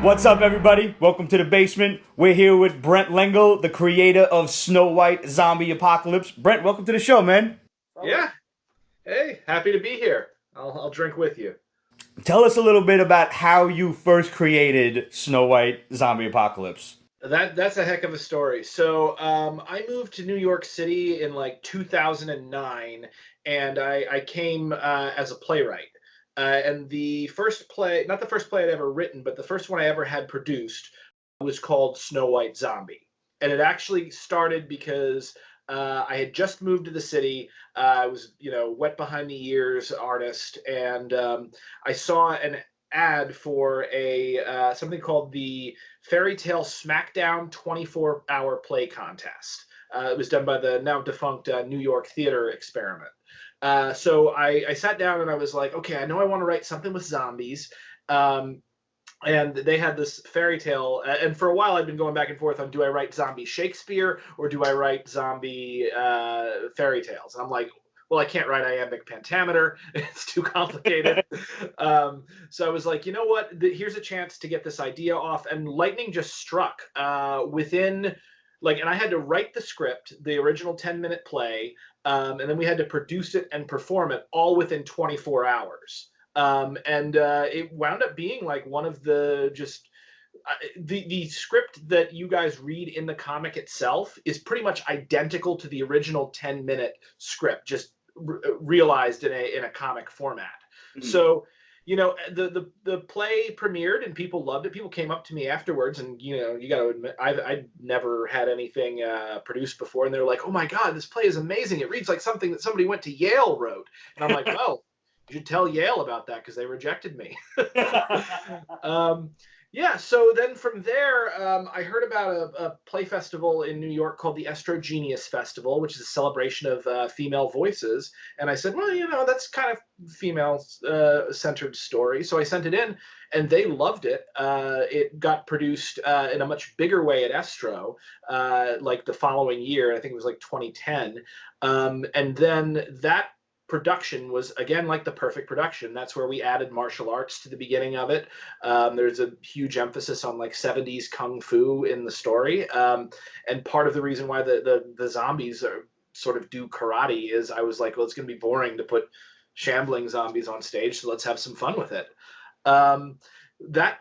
What's up, everybody? Welcome to the basement. We're here with Brenton Lengel, the creator of Snow White Zombie Apocalypse. Brent, welcome to the show, man. Yeah. Hey, happy to be here. I'll drink with you. Tell us a little bit about how you first created Snow White Zombie Apocalypse. That's a heck of a story. So I moved to New York City in like 2009, and I came as a playwright. And the first play, not the first play I'd ever written, but the first one I ever had produced was called Snow White Zombie. And it actually started because I had just moved to the city. I was, wet behind the ears artist, and I saw an ad for a something called the Fairy Tale Smackdown 24-hour play contest. It was done by the now defunct New York Theater Experiment. So I sat down and I was like, okay, I know I want to write something with zombies. And they had this fairy tale, and for a while I'd been going back and forth on, do I write zombie Shakespeare or do I write zombie fairy tales? And I'm like, well, I can't write iambic pentameter. It's too complicated. So I was like, you know what? Here's a chance to get this idea off. And lightning just struck within, and I had to write the script, the original 10-minute play, and then we had to produce it and perform it all within 24 hours. It wound up being like one of the the script that you guys read in the comic itself is pretty much identical to the original 10-minute script, just realized in a comic format. Mm-hmm. So, the play premiered and people loved it. People came up to me afterwards, and you got to admit, I'd never had anything produced before, and they're like, "Oh my God, this play is amazing! It reads like something that somebody went to Yale wrote." And I'm like, "Well, you should tell Yale about that because they rejected me." Yeah, so then from there, I heard about a play festival in New York called the Estrogenius Festival, which is a celebration of female voices. And I said, well, that's kind of female-centered story. So I sent it in, and they loved it. It got produced in a much bigger way at Estro, like the following year. I think it was like 2010. And then that production was, again, like the perfect production. That's where we added martial arts to the beginning of it. There's a huge emphasis on like 70s kung fu in the story. And part of the reason why the zombies sort of do karate is I was like, well, it's going to be boring to put shambling zombies on stage, so let's have some fun with it. That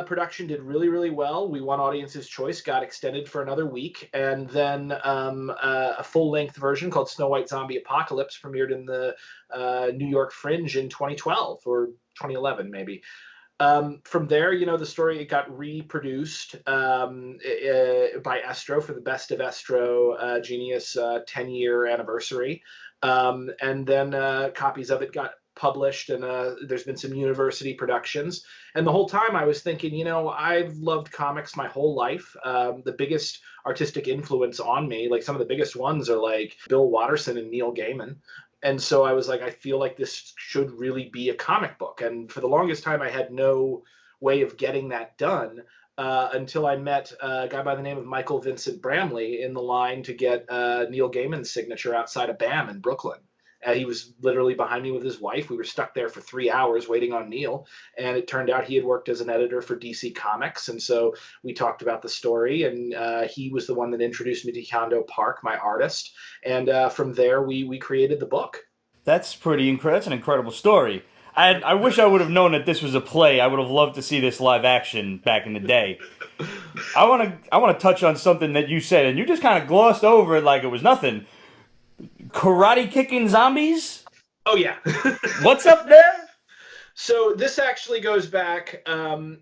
production did really, really well. We won Audience's Choice, got extended for another week, and then a full-length version called Snow White Zombie Apocalypse premiered in the New York Fringe in 2012 or 2011, maybe. From there, the story, it got reproduced by Estro for the Best of Estro Genius 10-year anniversary, and then copies of it got published, and there's been some university productions. And the whole time I was thinking, I've loved comics my whole life. The biggest artistic influence on me, like some of the biggest ones, are like Bill Watterson and Neil Gaiman. And so I was like, I feel like this should really be a comic book. And for the longest time, I had no way of getting that done until I met a guy by the name of Michael Vincent Bramley in the line to get Neil Gaiman's signature outside of BAM in Brooklyn. He was literally behind me with his wife. We were stuck there for 3 hours waiting on Neil. And it turned out he had worked as an editor for DC Comics. And so we talked about the story. And he was the one that introduced me to Hondo Park, my artist. And from there, we created the book. That's pretty incredible. That's an incredible story. I wish I would have known that this was a play. I would have loved to see this live action back in the day. I want to touch on something that you said, and you just kind of glossed over it like it was nothing. Karate kicking zombies? Oh, yeah. What's up there? So this actually goes back. All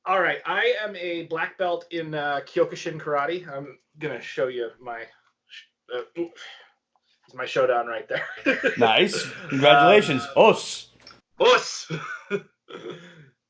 right, I am a black belt in Kyokushin karate. I'm going to show you my showdown right there. Nice. Congratulations. Os.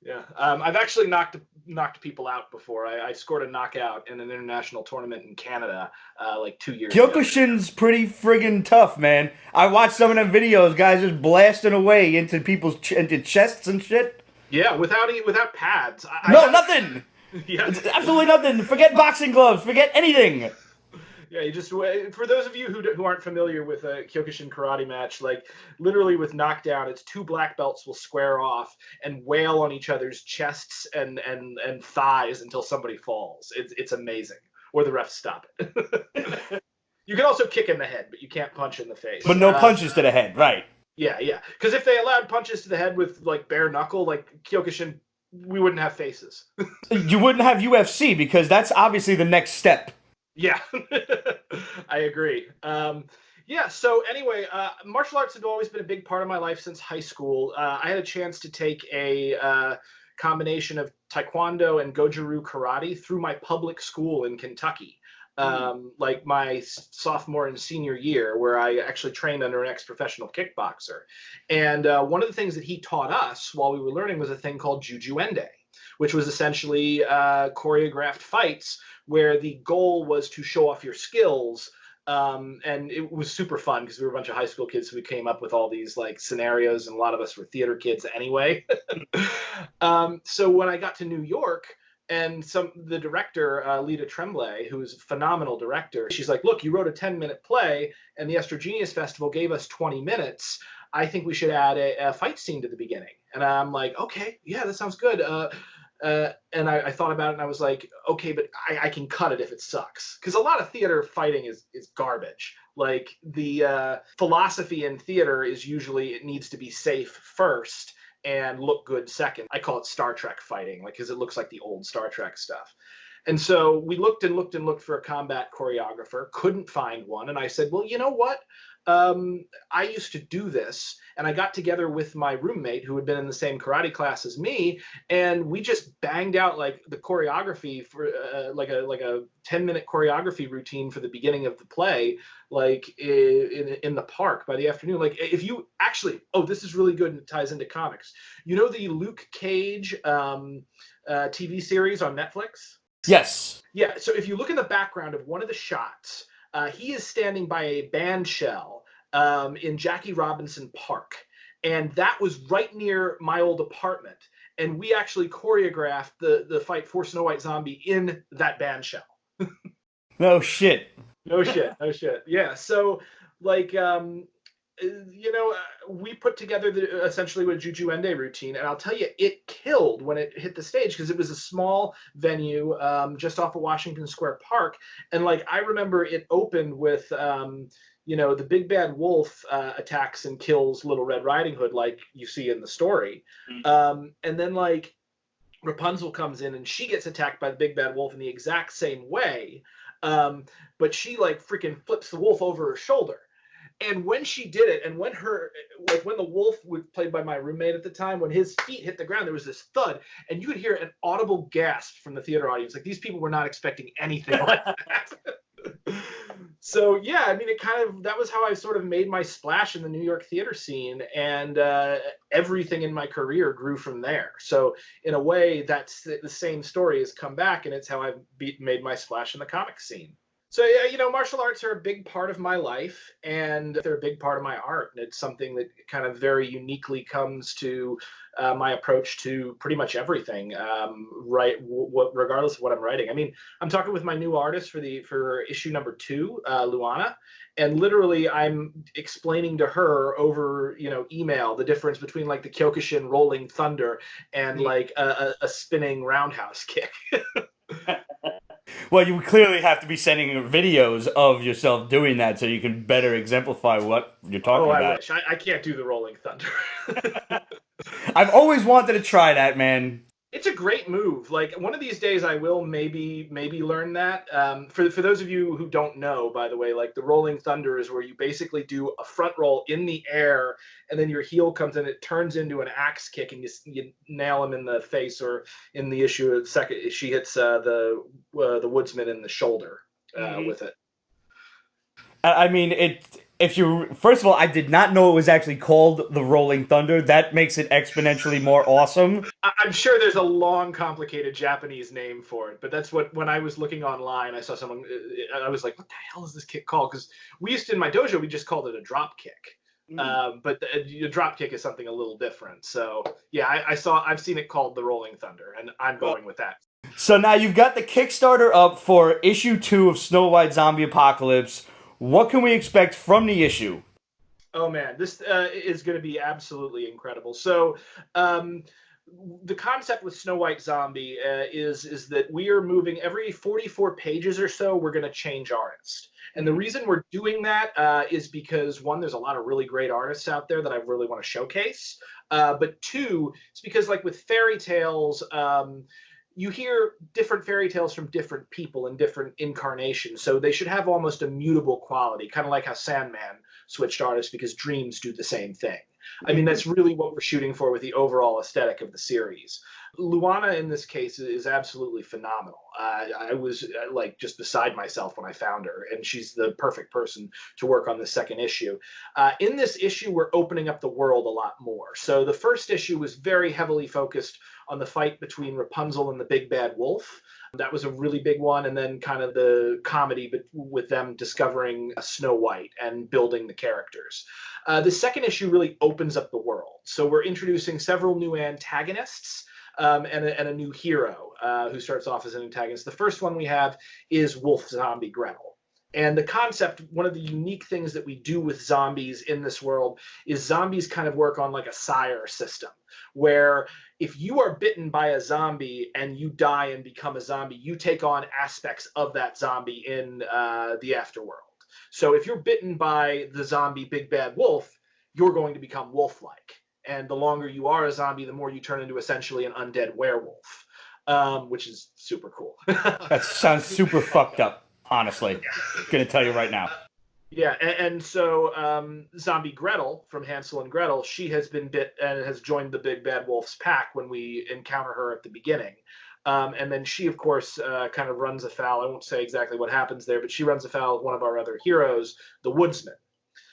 Yeah. I've actually knocked people out before. I scored a knockout in an international tournament in Canada like 2 years ago. Kyokushin's pretty friggin' tough, man. I watched some of them videos, guys just blasting away into people's into chests and shit. Yeah, without pads. Nothing. Yeah. It's absolutely nothing. Forget boxing gloves. Forget anything. Yeah, you just for those of you who aren't familiar with a Kyokushin karate match, like literally with knockdown, it's two black belts will square off and wail on each other's chests and thighs until somebody falls. It's amazing, or the refs stop it. You can also kick in the head, but you can't punch in the face. But no punches to the head, right? Yeah, yeah. Because if they allowed punches to the head with like bare knuckle, like Kyokushin, we wouldn't have faces. You wouldn't have UFC because that's obviously the next step. Yeah, I agree. Yeah, so anyway, martial arts had always been a big part of my life since high school. I had a chance to take a combination of Taekwondo and Goju-Ryu karate through my public school in Kentucky. Like my sophomore and senior year, where I actually trained under an ex-professional kickboxer. And one of the things that he taught us while we were learning was a thing called Juju-Ende, which was essentially choreographed fights where the goal was to show off your skills. And it was super fun because we were a bunch of high school kids, so we came up with all these like scenarios, and a lot of us were theater kids anyway. So when I got to New York, and the director, Lita Tremblay, who's a phenomenal director, she's like, look, you wrote a 10-minute play, and the Esther Genius Festival gave us 20 minutes. I think we should add a fight scene to the beginning. And I'm like, okay, yeah, that sounds good. And I thought about it, and I was like, okay, but I can cut it if it sucks. Because a lot of theater fighting is garbage. Like, the philosophy in theater is usually it needs to be safe first and look good second. I call it Star Trek fighting, like, because it looks like the old Star Trek stuff. And so we looked and looked and looked for a combat choreographer, couldn't find one. And I said, well, you know what? I used to do this, and I got together with my roommate who had been in the same karate class as me, and we just banged out like the choreography for like a 10-minute choreography routine for the beginning of the play, like in the park by the afternoon. Like, if you actually, oh, this is really good and it ties into comics. You know the Luke Cage TV series on Netflix? Yes. Yeah. So if you look in the background of one of the shots, he is standing by a band shell in Jackie Robinson Park. And that was right near my old apartment. And we actually choreographed the fight For Snow White Zombie in that band shell. No shit. No shit. No shit. Yeah. So, like, we put together essentially a Juju-Ende routine, and I'll tell you, it killed when it hit the stage because it was a small venue just off of Washington Square Park, and like I remember it opened with the big bad wolf attacks and kills Little Red Riding Hood, like you see in the story, and then like Rapunzel comes in and she gets attacked by the big bad wolf in the exact same way, but she like freaking flips the wolf over her shoulder. And when she did it, and when the wolf was played by my roommate at the time, when his feet hit the ground, there was this thud, and you could hear an audible gasp from the theater audience. Like, these people were not expecting anything like that. So yeah, I mean, that was how I sort of made my splash in the New York theater scene, and everything in my career grew from there. So in a way, that's the same story has come back, and it's how I've made my splash in the comic scene. So, yeah, martial arts are a big part of my life, and they're a big part of my art. And it's something that kind of very uniquely comes to my approach to pretty much everything, regardless of what I'm writing. I mean, I'm talking with my new artist for issue number 2, Luana, and literally I'm explaining to her over, email the difference between like the Kyokushin rolling thunder and like a spinning roundhouse kick. Well, you clearly have to be sending videos of yourself doing that so you can better exemplify what you're talking about. I wish. I can't do the rolling thunder. I've always wanted to try that, man. It's a great move. Like, one of these days I will maybe learn that. For those of you who don't know, by the way, like the rolling thunder is where you basically do a front roll in the air, and then your heel comes in, it turns into an axe kick, and you nail him in the face, or in the issue of second, she hits the woodsman in the shoulder with it. I mean, first of all, I did not know it was actually called the Rolling Thunder. That makes it exponentially more awesome. I'm sure there's a long, complicated Japanese name for it, but that's when I was looking online, I saw someone, I was like, what the hell is this kick called? Because we used to, in my dojo, we just called it a drop kick. But the drop kick is something a little different. So yeah, I've seen it called the Rolling Thunder, and I'm going with that. So now you've got the Kickstarter up for issue 2 of Snow White Zombie Apocalypse. What can we expect from the issue? Oh man, this is going to be absolutely incredible. So, um, the concept with Snow White Zombie is that we are moving every 44 pages or so. We're going to change artist, and the reason we're doing that is because one, there's a lot of really great artists out there that I really want to showcase. But two, it's because like with fairy tales. You hear different fairy tales from different people in different incarnations, so they should have almost a mutable quality, kind of like how Sandman switched artists because dreams do the same thing. I mean, that's really what we're shooting for with the overall aesthetic of the series. Luana in this case is absolutely phenomenal. I was like just beside myself when I found her, and she's the perfect person to work on the second issue. In this issue, we're opening up the world a lot more. So the first issue was very heavily focused on the fight between Rapunzel and the big bad wolf. That was a really big one, and then kind of the comedy with them discovering Snow White and building the characters. The second issue really opens up the world. So we're introducing several new antagonists and a new hero who starts off as an antagonist. The first one we have is Wolf Zombie Gretel. And the concept, one of the unique things that we do with zombies in this world is zombies kind of work on like a sire system, where if you are bitten by a zombie and you die and become a zombie, you take on aspects of that zombie in the afterworld. So if you're bitten by the zombie Big Bad Wolf, you're going to become wolf-like. And the longer you are a zombie, the more you turn into essentially an undead werewolf, which is super cool. That sounds super fucked up, honestly. Gonna tell you right now. Yeah, and so Zombie Gretel from Hansel and Gretel, she has been bit and has joined the Big Bad Wolf's pack when we encounter her at the beginning. And then she, of course, kind of runs afoul. I won't say exactly what happens there, but she runs afoul of one of our other heroes, the Woodsman.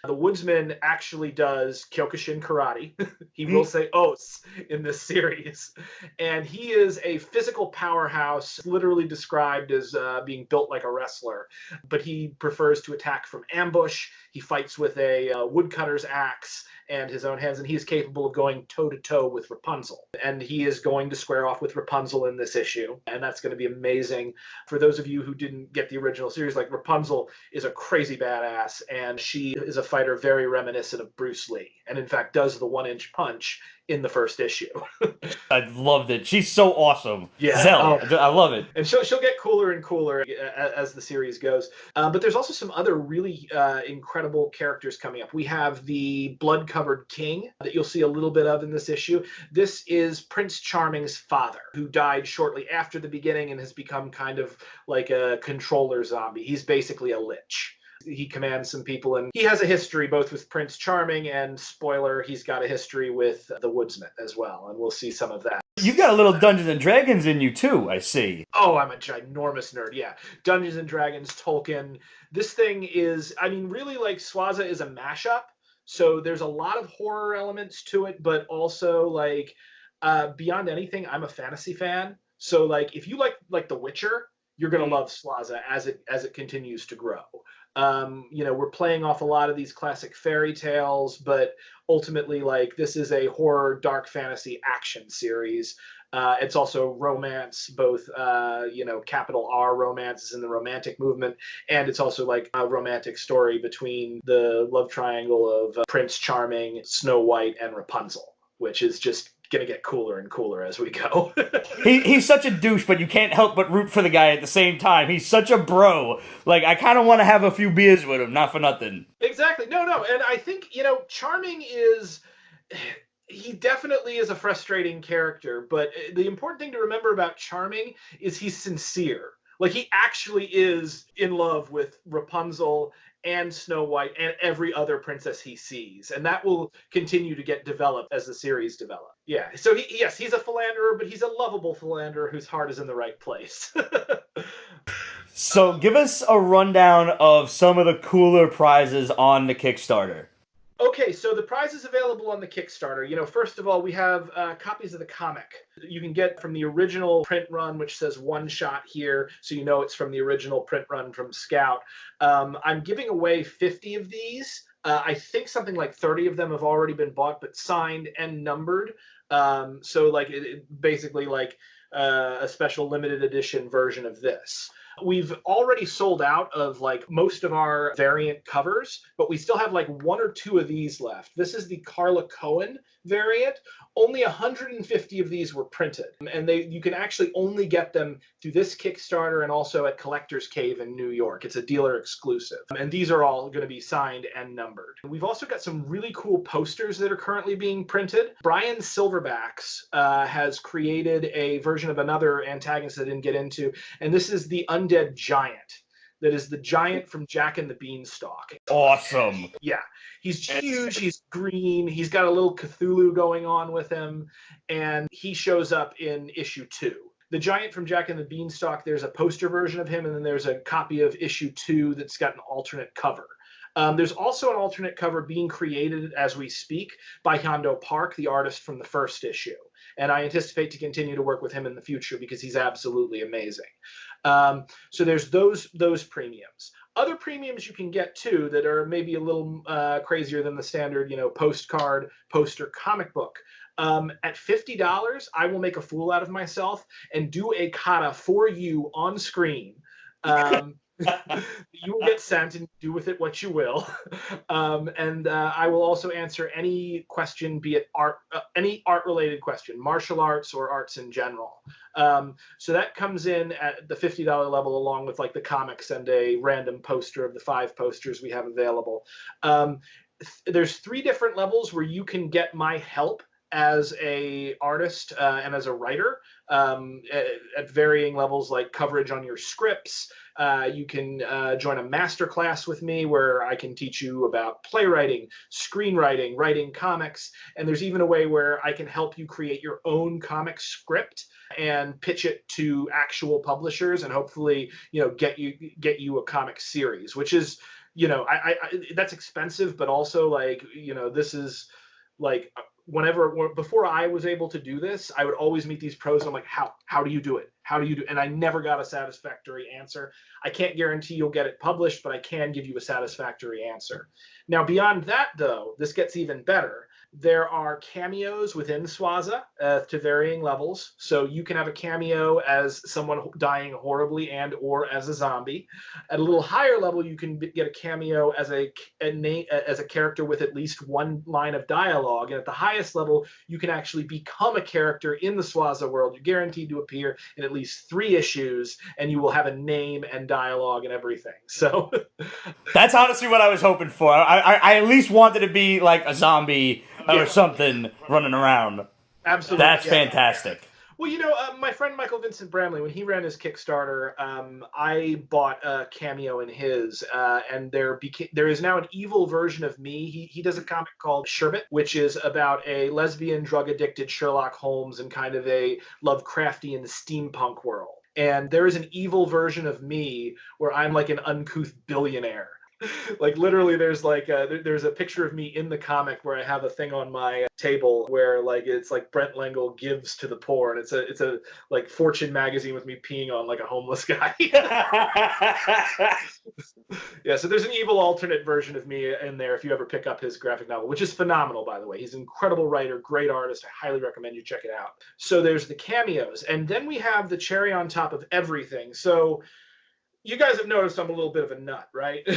The Woodsman actually does Kyokushin karate. He will say os in this series. And he is a physical powerhouse, literally described as being built like a wrestler. But he prefers to attack from ambush. He fights with a woodcutter's axe and his own hands, and he is capable of going toe-to-toe with Rapunzel. And he is going to square off with Rapunzel in this issue, and that's going to be amazing. For those of you who didn't get the original series, like Rapunzel is a crazy badass, and she is a fighter very reminiscent of Bruce Lee, and in fact does the one-inch punch in the first issue. I loved it. She's so awesome. Yeah. Zell. I love it. And she'll get cooler and cooler as the series goes. But there's also some other really incredible characters coming up. We have the blood-covered king that you'll see a little bit of in this issue. This is Prince Charming's father, who died shortly after the beginning and has become kind of like a controller zombie. He's basically a lich. He commands some people, and he has a history both with Prince Charming and, spoiler, he's got a history with the Woodsman as well, and we'll see some of that. You've got a little Dungeons and Dragons in you too, I see. Oh, I'm a ginormous nerd, yeah. Dungeons and Dragons, Tolkien. This thing is, I mean, really, like, Swaza is a mashup, so there's a lot of horror elements to it, but also, like, beyond anything, I'm a fantasy fan. So, like, if you like The Witcher, you're gonna love Swaza as it continues to grow. We're playing off a lot of these classic fairy tales, but ultimately, like, this is a horror, dark fantasy action series. It's also romance, both, capital R romance is in the romantic movement, and it's also like a romantic story between the love triangle of Prince Charming, Snow White, and Rapunzel, which is just going to get cooler and cooler as we go. He's such a douche, but you can't help but root for the guy at the same time. He's such a bro. Like, I kind of want to have a few beers with him, not for nothing. Exactly. No. And I think, Charming is... He definitely is a frustrating character, but the important thing to remember about Charming is he's sincere. Like, he actually is in love with Rapunzel and Snow White and every other princess he sees. And that will continue to get developed as the series develops. Yeah, so he's a philanderer, but he's a lovable philanderer whose heart is in the right place. So give us a rundown of some of the cooler prizes on the Kickstarter. Okay, so the prize is available on the Kickstarter. First of all, we have copies of the comic. You can get from the original print run, which says one shot here, so you know it's from the original print run from Scout. I'm giving away 50 of these. I think something like 30 of them have already been bought, but signed and numbered. So, like, basically, like, a special limited edition version of this. We've already sold out of like most of our variant covers, but we still have like 1 or 2 of these left. This is the Carla Cohen variant. Only 150 of these were printed, and you can actually only get them through this Kickstarter and also at Collector's Cave in New York. It's a dealer exclusive, and these are all going to be signed and numbered. We've also got some really cool posters that are currently being printed. Brian Silverbacks has created a version of another antagonist I didn't get into, and this is the Undead Giant. That is the giant from Jack and the Beanstalk. Awesome. Yeah. He's huge. He's green. He's got a little Cthulhu going on with him. And he shows up in issue 2. The giant from Jack and the Beanstalk, there's a poster version of him, and then there's a copy of issue 2 that's got an alternate cover. There's also an alternate cover being created as we speak by Hondo Park, the artist from the first issue. And I anticipate to continue to work with him in the future because he's absolutely amazing. So there's those premiums. Other premiums you can get too that are maybe a little crazier than the standard, postcard, poster, comic book. At $50, I will make a fool out of myself and do a kata for you on screen. You will get sent and do with it what you will. And I will also answer any question, be it art, any art-related question, martial arts or arts in general. So that comes in at the $50 level along with like the comics and a random poster of the 5 posters we have available. There's 3 different levels where you can get my help as a artist and as a writer at varying levels, like coverage on your scripts. You can join a masterclass with me where I can teach you about playwriting, screenwriting, writing comics, and there's even a way where I can help you create your own comic script and pitch it to actual publishers and hopefully, get you a comic series, which is, I that's expensive, but also like, this is like before I was able to do this, I would always meet these pros. And I'm like, how do you do it? How do you do? And I never got a satisfactory answer. I can't guarantee you'll get it published, but I can give you a satisfactory answer. Now, beyond that, though, this gets even better. There are cameos within Swaza to varying levels. So you can have a cameo as someone dying horribly and or as a zombie. At a little higher level, you can get a cameo as a character with at least 1 line of dialogue. And at the highest level, you can actually become a character in the Swaza world. You're guaranteed to appear in at least 3 issues, and you will have a name and dialogue and everything. So that's honestly what I was hoping for. I at least wanted to be like a zombie or something running around. Absolutely. That's fantastic. Well, my friend Michael Vincent Bramley, when he ran his Kickstarter, I bought a cameo in his, and there is now an evil version of me. He does a comic called Sherbet, which is about a lesbian, drug-addicted Sherlock Holmes in kind of a Lovecraftian steampunk world. And there is an evil version of me where I'm like an uncouth billionaire. Like literally there's like there's a picture of me in the comic where I have a thing on my table where like it's like Brenton Lengel gives to the poor, and it's a like Fortune magazine with me peeing on like a homeless guy. Yeah, so there's an evil alternate version of me in there if you ever pick up his graphic novel, which is phenomenal, by the way. He's an incredible writer, great artist. I highly recommend you check it out. So there's the cameos, and then we have the cherry on top of everything. So you guys have noticed I'm a little bit of a nut, right?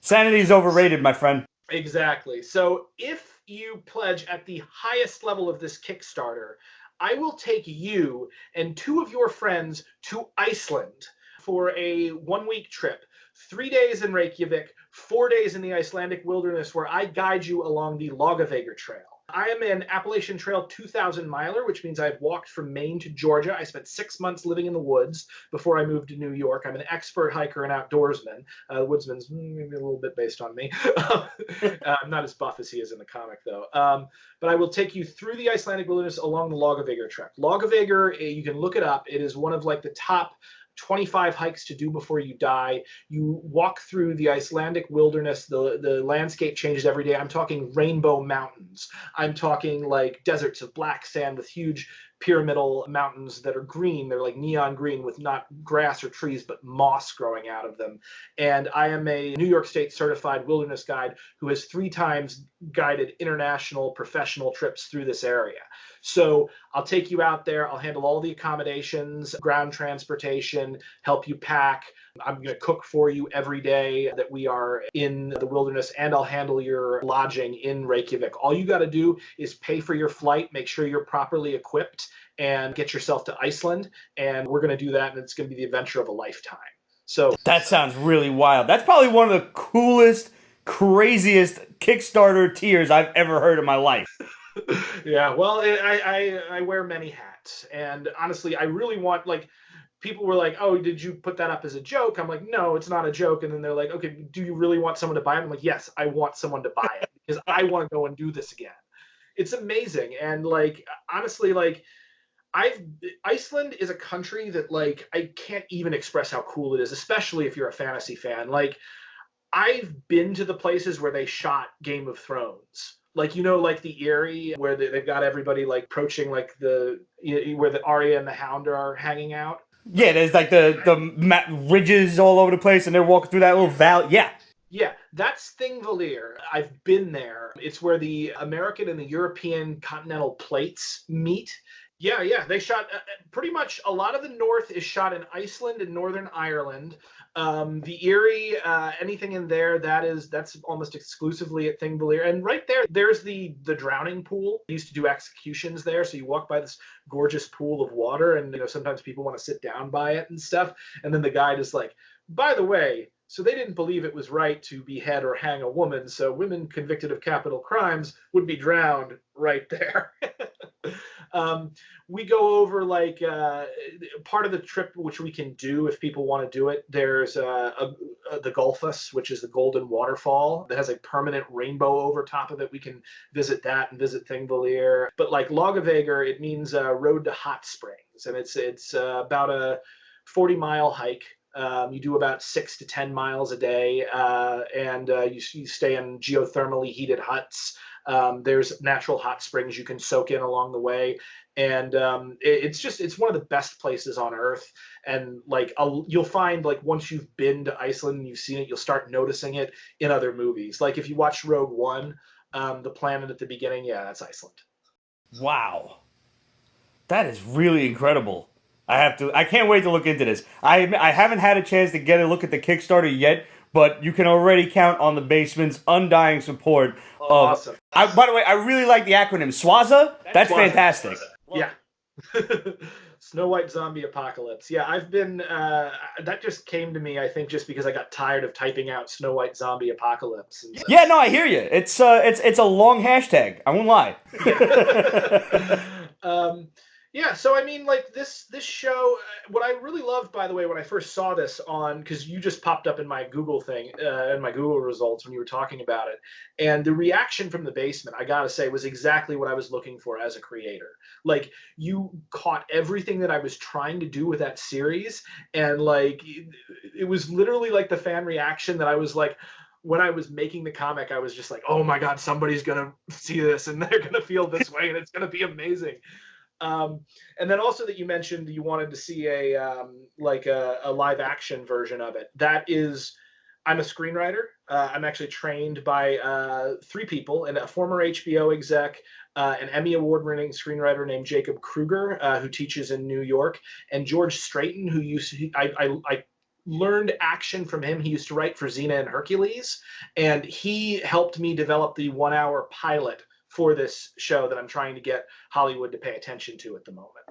Sanity is overrated, my friend. Exactly. So if you pledge at the highest level of this Kickstarter, I will take you and 2 of your friends to Iceland for a 1-week trip. 3 days in Reykjavik, 4 days in the Icelandic wilderness where I guide you along the Laugavegur Trail. I am an Appalachian Trail 2,000 miler, which means I've walked from Maine to Georgia. I spent 6 months living in the woods before I moved to New York. I'm an expert hiker and outdoorsman. Woodsman's maybe a little bit based on me. I'm not as buff as he is in the comic, though. But I will take you through the Icelandic wilderness along the Laugavegur Trek. Laugavegur, you can look it up. It is one of like the top 25 hikes to do before you die. You walk through the Icelandic wilderness. The landscape changes every day. I'm talking rainbow mountains. I'm talking like deserts of black sand with huge pyramidal mountains that are green. They're like neon green with not grass or trees, but moss growing out of them. And I am a New York State certified wilderness guide who has 3 times guided international professional trips through this area. So I'll take you out there. I'll handle all the accommodations, ground transportation, help you pack. I'm going to cook for you every day that we are in the wilderness, and I'll handle your lodging in Reykjavik. All you got to do is pay for your flight, make sure you're properly equipped, and get yourself to Iceland. And we're going to do that, and it's going to be the adventure of a lifetime. So that sounds really wild. That's probably one of the coolest, craziest Kickstarter tiers I've ever heard in my life. Yeah, well, I wear many hats, and honestly, I really want, like, people were like, "Oh, did you put that up as a joke?" I'm like, "No, it's not a joke." And then they're like, "Okay, do you really want someone to buy it?" I'm like, "Yes, I want someone to buy it because I want to go and do this again." It's amazing, and like honestly, like Iceland is a country that like I can't even express how cool it is, especially if you're a fantasy fan. Like I've been to the places where they shot Game of Thrones. Like, like the Eyrie, where they've got everybody like approaching like where the Arya and the Hound are hanging out. Yeah, there's like the ridges all over the place, and they're walking through that little valley. Yeah. Yeah, that's Thingvellir. I've been there. It's where the American and the European continental plates meet. Yeah. They shot pretty much a lot of the north is shot in Iceland and Northern Ireland. The Eyrie, anything in there, that's almost exclusively at Thingvellir. And right there's the drowning pool. I used to do executions there, so you walk by this gorgeous pool of water, and sometimes people want to sit down by it and stuff. And then the guide is like, by the way, so they didn't believe it was right to behead or hang a woman, so women convicted of capital crimes would be drowned right there. We go over like part of the trip, which we can do if people want to do it. There's the Gulfus, which is the golden waterfall that has a permanent rainbow over top of it. We can visit that and visit Thingvellir. But like Logavager, it means road to hot springs, and it's about a 40-mile hike. You do about 6 to 10 miles a day, and you stay in geothermally heated huts. There's natural hot springs you can soak in along the way, and it's one of the best places on earth. And like you'll find, like, once you've been to Iceland and you've seen it, you'll start noticing it in other movies. Like if you watch Rogue One, the planet at the beginning, yeah, that's Iceland. Wow, that is really incredible. I can't wait to look into this. I haven't had a chance to get a look at the Kickstarter yet, but you can already count on the basement's undying support. Awesome. By the way, I really like the acronym SWAZA. That's SWAZA. Fantastic. Yeah. Snow White Zombie Apocalypse. Yeah, I've been. That just came to me, I think, just because I got tired of typing out Snow White Zombie Apocalypse. And yeah, no, I hear you. It's a long hashtag. I won't lie. Yeah, so I mean, like this show, what I really loved, by the way, when I first saw this because you just popped up in my Google thing, in my Google results when you were talking about it, and the reaction from the basement, I gotta say, was exactly what I was looking for as a creator. Like, you caught everything that I was trying to do with that series, and like, it was literally like the fan reaction that I was like, when I was making the comic, I was just like, oh my God, somebody's gonna see this and they're gonna feel this way, and it's gonna be amazing. And then also that you mentioned you wanted to see a live action version of it. I'm a screenwriter. I'm actually trained by 3 people, and a former HBO exec, an Emmy award-winning screenwriter named Jacob Kruger, who teaches in New York, and George Straighton, I learned action from him. He used to write for Xena and Hercules, and he helped me develop the 1-hour pilot for this show that I'm trying to get Hollywood to pay attention to at the moment.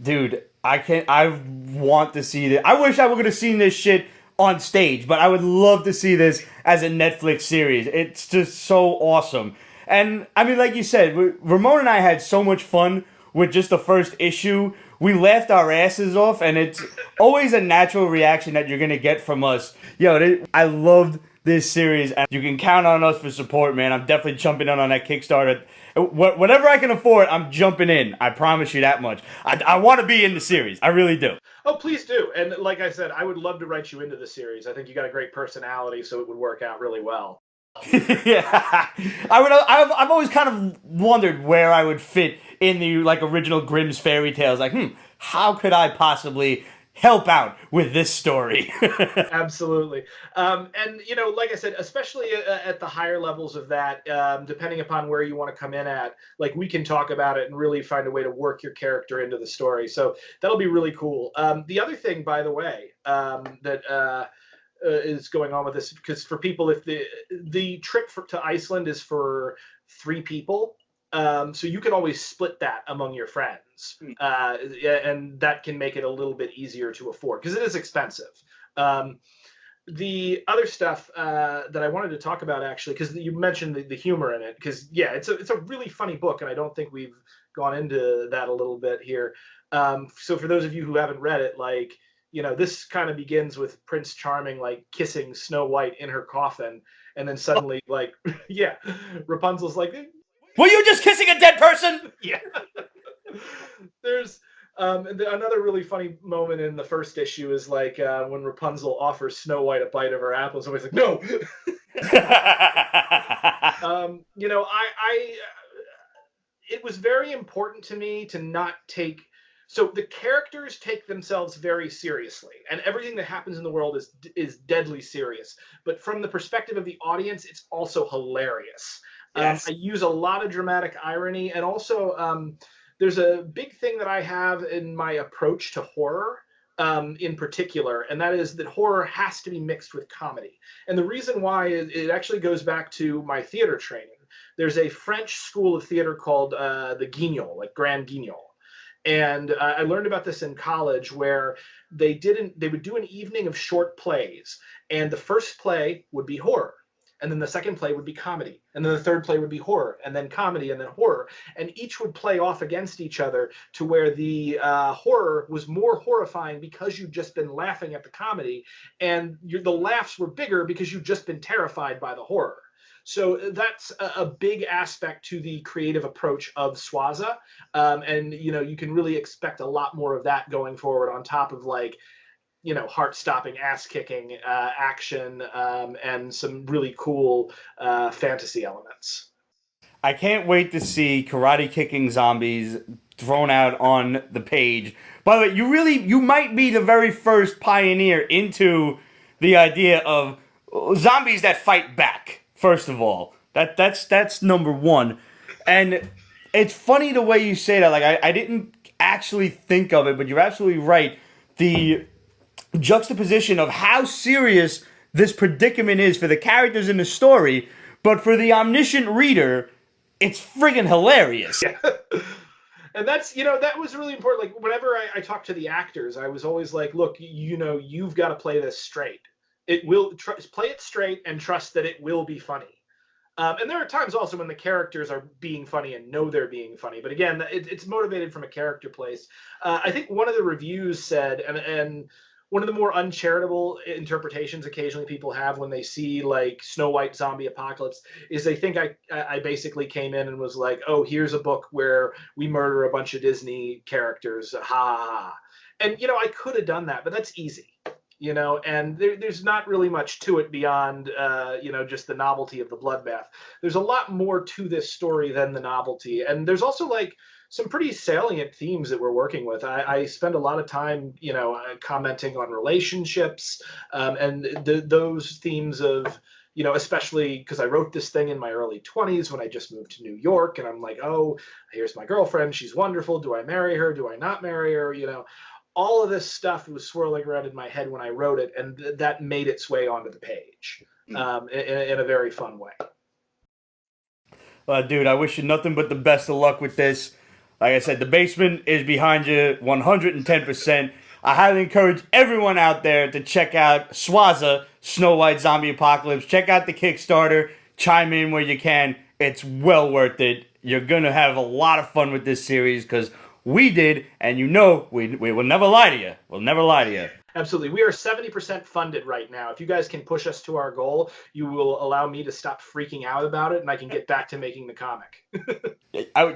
Dude, I want to see this. I wish I would have seen this shit on stage, but I would love to see this as a Netflix series. It's just so awesome. And I mean, like you said, Ramon and I had so much fun with just the first issue. We laughed our asses off, and it's always a natural reaction that you're going to get from us. I loved this series, and you can count on us for support, man. I'm definitely jumping in on that Kickstarter. Whatever I can afford, I'm jumping in. I promise you that much. I want to be in the series. I really do. Oh, please do. And like I said, I would love to write you into the series. I think you got a great personality, so it would work out really well. Yeah, I've always kind of wondered where I would fit in the like original Grimm's fairy tales. Like, how could I possibly help out with this story? Absolutely. And, like I said, especially at the higher levels of that, depending upon where you want to come in at, like we can talk about it and really find a way to work your character into the story. So that'll be really cool. The other thing, by the way, that is going on with this, because for people, if the trip to Iceland is for 3 people, so you can always split that among your friends, and that can make it a little bit easier to afford because it is expensive. Um, the other stuff that I wanted to talk about, actually, because you mentioned the humor in it, because yeah, it's a really funny book, and I don't think we've gone into that a little bit here. So for those of you who haven't read it, like, this kind of begins with Prince Charming like kissing Snow White in her coffin, and then suddenly, like, yeah, Rapunzel's like, Were you just kissing a dead person? yeah. There's another really funny moment in the first issue is like when Rapunzel offers Snow White a bite of her apple, and somebody's like, no. I it was very important to me to not take. So the characters take themselves very seriously, and everything that happens in the world is deadly serious. But from the perspective of the audience, it's also hilarious. Yes. I use a lot of dramatic irony, and also there's a big thing that I have in my approach to horror, in particular, and that is that horror has to be mixed with comedy. And the reason why it actually goes back to my theater training. There's a French school of theater called the Guignol, like Grand Guignol. And I learned about this in college, where they would do an evening of short plays, and the first play would be horror, and then the second play would be comedy, and then the third play would be horror, and then comedy, and then horror, and each would play off against each other to where the horror was more horrifying because you'd just been laughing at the comedy, and the laughs were bigger because you'd just been terrified by the horror. So that's a big aspect to the creative approach of Swaza, and you can really expect a lot more of that going forward, on top of, like, heart-stopping, ass-kicking action, and some really cool fantasy elements. I can't wait to see karate kicking zombies thrown out on the page. By the way, you might be the very first pioneer into the idea of zombies that fight back. First of all, that's number one, and it's funny the way you say that. Like, I didn't actually think of it, but you're absolutely right. The juxtaposition of how serious this predicament is for the characters in the story, but for the omniscient reader, it's friggin' hilarious. Yeah. And that's, that was really important. Like, whenever I talk to the actors, I was always like, look, you've got to play this straight. It will play it straight and trust that it will be funny. And there are times also when the characters are being funny and know they're being funny. But again, it's motivated from a character place. I think one of the reviews said, and one of the more uncharitable interpretations occasionally people have when they see like Snow White zombie apocalypse is they think I basically came in and was like, oh, here's a book where we murder a bunch of Disney characters. Ha ha ha. And, I could have done that, but that's easy. And there's not really much to it beyond, just the novelty of the bloodbath. There's a lot more to this story than the novelty. And there's also, like, some pretty salient themes that we're working with. I spend a lot of time, commenting on relationships, and those themes of, especially because I wrote this thing in my early 20s when I just moved to New York, and I'm like, oh, here's my girlfriend. She's wonderful. Do I marry her? Do I not marry her? All of this stuff was swirling around in my head when I wrote it, and that made its way onto the page in a very fun way. Dude, I wish you nothing but the best of luck with this. Like I said, the basement is behind you 110%. I highly encourage everyone out there to check out Swaza, Snow White Zombie Apocalypse. Check out the Kickstarter. Chime in where you can. It's well worth it. You're going to have a lot of fun with this series because we did, and we will never lie to you. We'll never lie to you. Absolutely. We are 70% funded right now. If you guys can push us to our goal, you will allow me to stop freaking out about it, and I can get back to making the comic.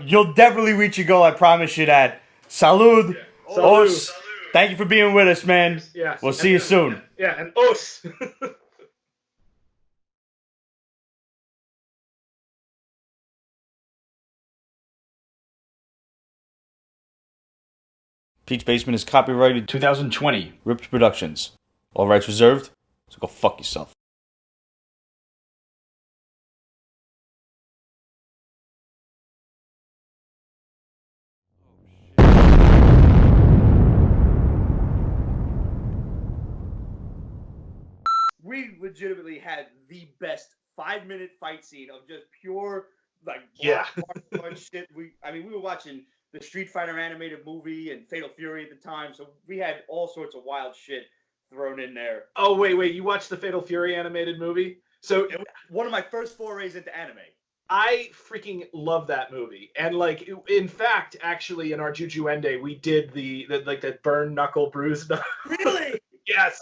You'll definitely reach your goal. I promise you that. Salud. Yeah. Salud. Os. Thank you for being with us, man. Yeah. We'll see you soon. Yeah, and os. Pete's Basement is copyrighted 2020. Ripped Productions. All rights reserved. So go fuck yourself. We legitimately had the best 5-minute fight scene of just pure like Yeah. block shit. We were watching the Street Fighter animated movie and Fatal Fury at the time, so we had all sorts of wild shit thrown in there. Oh wait, you watched the Fatal Fury animated movie? So It was one of my first forays into anime. I freaking love that movie, and like, in fact, actually, in our Juju Ende, we did the burn knuckle, bruise knuckle. Really? Yes.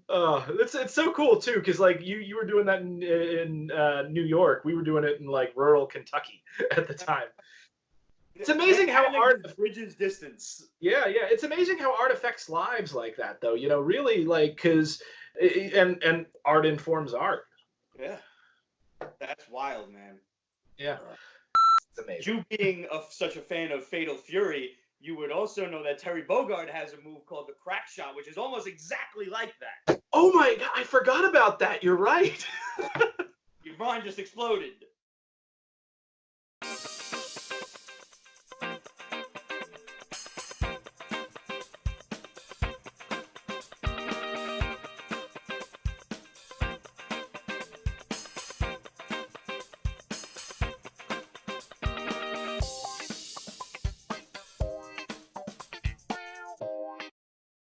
Oh shit. It's so cool too, because like you were doing that in New York, we were doing it in like rural Kentucky at the time. It's amazing how art bridges distance. Yeah, it's amazing how art affects lives like that, though. You know, really, like, because and art informs art. Yeah, that's wild, man. Yeah, it's amazing. You being such a fan of Fatal Fury, you would also know that Terry Bogard has a move called the crack shot, which is almost exactly like that. Oh my god, I forgot about that. You're right. Your mind just exploded.